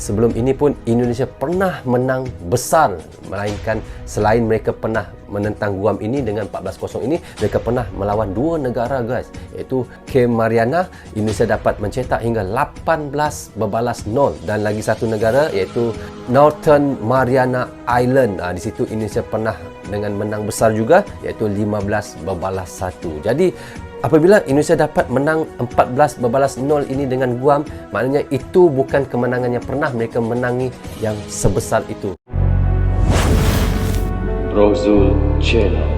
sebelum ini pun Indonesia pernah menang besar, melainkan selain mereka pernah menentang Guam ini dengan 14-0 ini, mereka pernah melawan dua negara guys, iaitu Cayman Mariana. Indonesia dapat mencetak hingga 18-0, dan lagi satu negara iaitu Northern Mariana Island. Di situ Indonesia pernah dengan menang besar juga, iaitu 15-1. Jadi apabila Indonesia dapat menang 14-0 ini dengan Guam, maknanya itu bukan kemenangan yang pernah mereka menangi yang sebesar itu. Brozul Channel.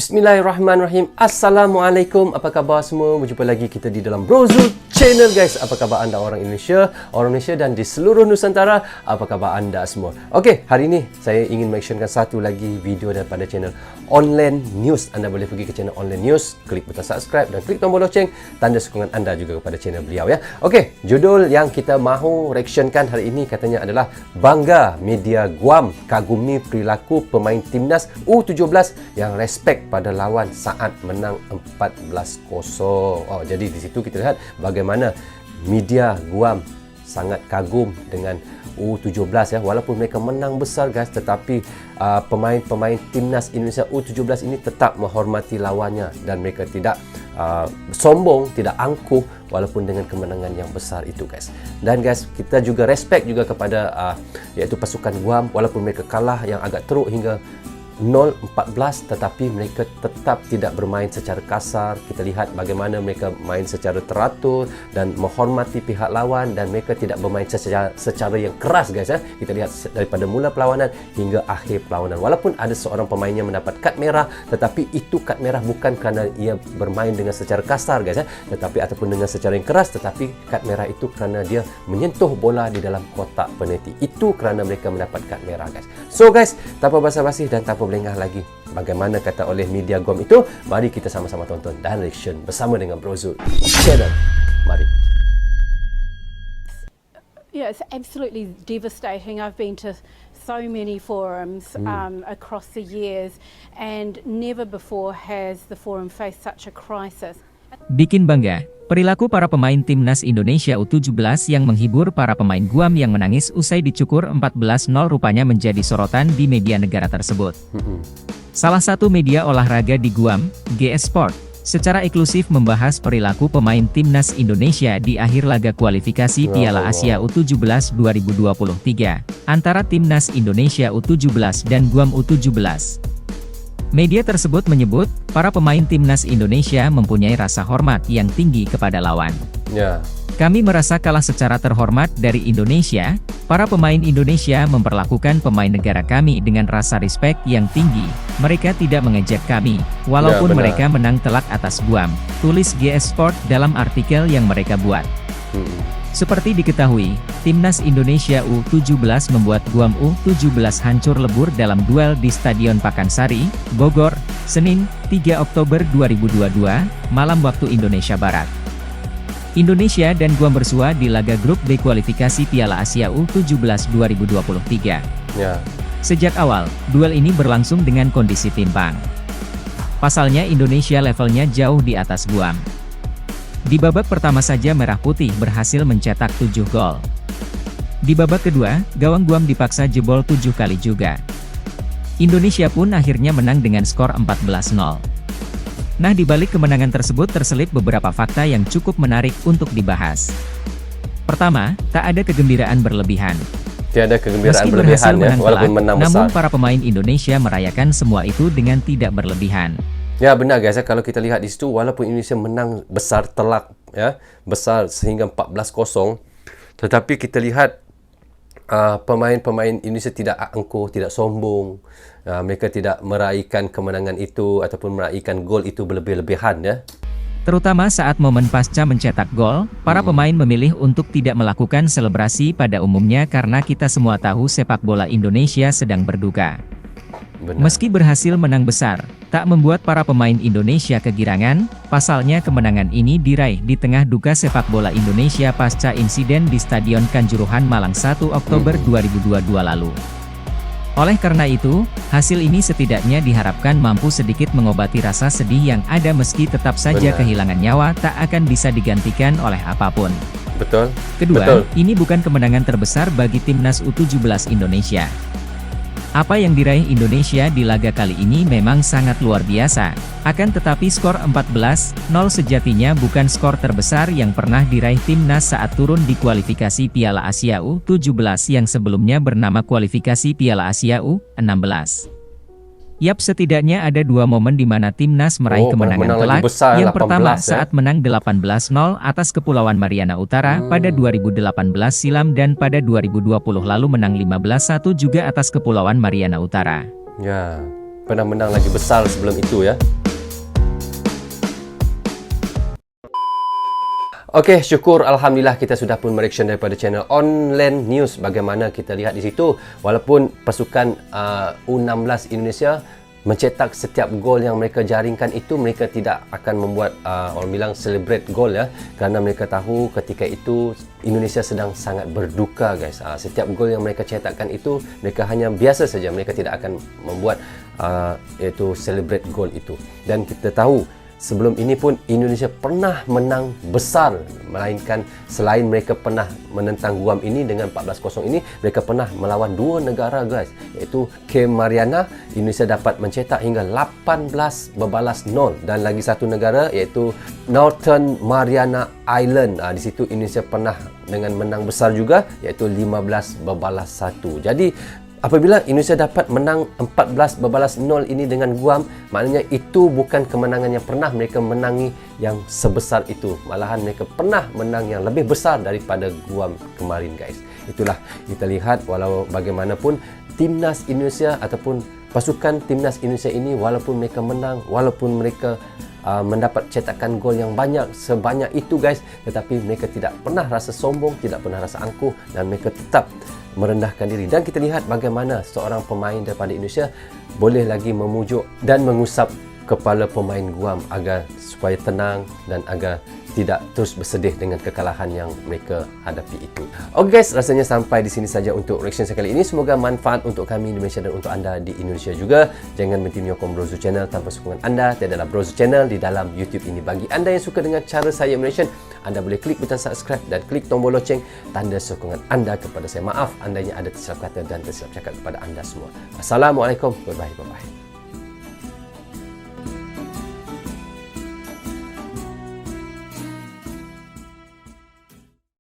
Bismillahirrahmanirrahim. Assalamualaikum, apa khabar semua? Berjumpa lagi kita di dalam Brozul Channel guys. Apa khabar anda orang Malaysia dan di seluruh Nusantara? Apa khabar anda semua? Okey, hari ini saya ingin mengaksyenkan satu lagi video daripada channel Online News. Anda boleh pergi ke channel Online News, klik butang subscribe dan klik tombol loceng, tanda sokongan anda juga kepada channel beliau ya. Okey, judul yang kita mahu reaksyenkan hari ini katanya adalah Bangga Media Guam kagumi perilaku pemain timnas U17 yang respect pada lawan saat menang 14-0. Oh, jadi di situ kita lihat bagaimana media Guam sangat kagum dengan U17 ya, walaupun mereka menang besar guys, tetapi pemain-pemain timnas Indonesia U17 ini tetap menghormati lawannya dan mereka tidak sombong, tidak angkuh walaupun dengan kemenangan yang besar itu guys. Dan guys, kita juga respect juga kepada iaitu pasukan Guam, walaupun mereka kalah yang agak teruk hingga 0-14, tetapi mereka tetap tidak bermain secara kasar. Kita lihat bagaimana mereka main secara teratur dan menghormati pihak lawan, dan mereka tidak bermain secara yang keras guys ya. Kita lihat daripada mula perlawanan hingga akhir perlawanan. Walaupun ada seorang pemain yang mendapat kad merah, tetapi itu kad merah bukan kerana ia bermain dengan secara kasar guys ya, tetapi ataupun dengan secara yang keras, tetapi kad merah itu kerana dia menyentuh bola di dalam kotak penalti. Itu kerana mereka mendapat kad merah guys. So guys, tanpa basa-basi dan tanpa berlengah lagi, bagaimana kata oleh media Guam itu, mari kita sama-sama tonton dan reaction bersama dengan Brozul Channel. Mari. Yeah, it's absolutely devastating. I've been to so many forums across the years, and never before has the forum faced such a crisis. Bikin bangga, perilaku para pemain timnas Indonesia U17 yang menghibur para pemain Guam yang menangis usai dicukur 14-0 rupanya menjadi sorotan di media negara tersebut. Salah satu media olahraga di Guam, GS Sport, secara eksklusif membahas perilaku pemain timnas Indonesia di akhir laga kualifikasi Piala Asia U17 2023 antara timnas Indonesia U17 dan Guam U17. Media tersebut menyebut, para pemain timnas Indonesia mempunyai rasa hormat yang tinggi kepada lawan. Kami merasa kalah secara terhormat dari Indonesia. Para pemain Indonesia memperlakukan pemain negara kami dengan rasa respect yang tinggi. Mereka tidak mengejek kami, walaupun mereka menang telak atas Guam, tulis GS Sport dalam artikel yang mereka buat. Seperti diketahui, timnas Indonesia U17 membuat Guam U17 hancur lebur dalam duel di Stadion Pakansari, Bogor, Senin, 3 Oktober 2022, malam waktu Indonesia Barat. Indonesia dan Guam bersua di laga grup B kualifikasi Piala Asia U17 2023. Sejak awal, duel ini berlangsung dengan kondisi timpang. Pasalnya Indonesia levelnya jauh di atas Guam. Di babak pertama saja Merah Putih berhasil mencetak 7 gol. Di babak kedua, gawang Guam dipaksa jebol 7 kali juga. Indonesia pun akhirnya menang dengan skor 14-0. Nah, di balik kemenangan tersebut terselip beberapa fakta yang cukup menarik untuk dibahas. Pertama, tak ada kegembiraan berlebihan. Tiada kegembiraan Meski berlebihan ya, walaupun telak, menang besar. namun para pemain Indonesia merayakan semua itu dengan tidak berlebihan. Ya benar guys ya, kalau kita lihat di situ walaupun Indonesia menang besar telak ya, besar sehingga 14-0, tetapi kita lihat pemain-pemain Indonesia tidak angkuh, tidak sombong. Mereka tidak meraihkan kemenangan itu ataupun meraihkan gol itu berlebih-lebihan ya. Terutama saat momen pasca mencetak gol, para pemain memilih untuk tidak melakukan selebrasi pada umumnya karena kita semua tahu sepak bola Indonesia sedang berduka. Meski berhasil menang besar, tak membuat para pemain Indonesia kegirangan. Pasalnya kemenangan ini diraih di tengah duka sepak bola Indonesia pasca insiden di Stadion Kanjuruhan Malang 1 Oktober 2022 lalu. Oleh karena itu, hasil ini setidaknya diharapkan mampu sedikit mengobati rasa sedih yang ada meski tetap saja kehilangan nyawa tak akan bisa digantikan oleh apapun. Betul. Kedua, Betul. ini bukan kemenangan terbesar bagi timnas U17 Indonesia. Apa yang diraih Indonesia di laga kali ini memang sangat luar biasa. Akan tetapi skor 14-0 sejatinya bukan skor terbesar yang pernah diraih timnas saat turun di kualifikasi Piala Asia U17 yang sebelumnya bernama kualifikasi Piala Asia U16. Yap, setidaknya ada dua momen di mana timnas meraih kemenangan telak. Yang pertama saat menang 18-0 atas Kepulauan Mariana Utara pada 2018 silam dan pada 2020 lalu menang 15-1 juga atas Kepulauan Mariana Utara. Ya, pernah menang lagi besar sebelum itu ya. Okey, syukur Alhamdulillah kita sudah pun mereaction daripada channel Online News. Bagaimana kita lihat di situ, walaupun pasukan U16 Indonesia mencetak setiap gol yang mereka jaringkan itu, mereka tidak akan membuat orang bilang celebrate gol ya, kerana mereka tahu ketika itu Indonesia sedang sangat berduka guys. Setiap gol yang mereka cetakkan itu mereka hanya biasa saja, mereka tidak akan membuat iaitu celebrate gol itu. Dan kita tahu sebelum ini pun Indonesia pernah menang besar, melainkan selain mereka pernah menentang Guam ini dengan 14-0 ini, mereka pernah melawan dua negara guys, iaitu Kem Mariana. Indonesia dapat mencetak hingga 18-0 dan lagi satu negara iaitu Northern Mariana Island. Di situ Indonesia pernah dengan menang besar juga, iaitu 15-1. Jadi apabila Indonesia dapat menang 14-0 ini dengan Guam, maknanya itu bukan kemenangan yang pernah mereka menangi yang sebesar itu. Malahan mereka pernah menang yang lebih besar daripada Guam kemarin guys. Itulah kita lihat, walau bagaimanapun timnas Indonesia ataupun pasukan timnas Indonesia ini, walaupun mereka menang, walaupun mereka mendapat cetakan gol yang banyak sebanyak itu guys, tetapi mereka tidak pernah rasa sombong, tidak pernah rasa angkuh, dan mereka tetap merendahkan diri. Dan kita lihat bagaimana seorang pemain daripada Indonesia boleh lagi memujuk dan mengusap kepala pemain Guam agar supaya tenang dan agar tidak terus bersedih dengan kekalahan yang mereka hadapi itu. Oke guys, rasanya sampai di sini saja untuk reaction saya kali ini. Semoga manfaat untuk kami di Malaysia dan untuk anda di Indonesia juga. Jangan berhenti menyokong Brozu Channel. Tanpa sokongan anda, tiadalah Brozu Channel di dalam YouTube ini. Bagi anda yang suka dengan cara saya mereaction, anda boleh klik butang subscribe dan klik tombol loceng, tanda sokongan anda kepada saya. Maaf andainya ada tersilap kata dan tersilap cakap kepada anda semua. Assalamualaikum. Bye-bye.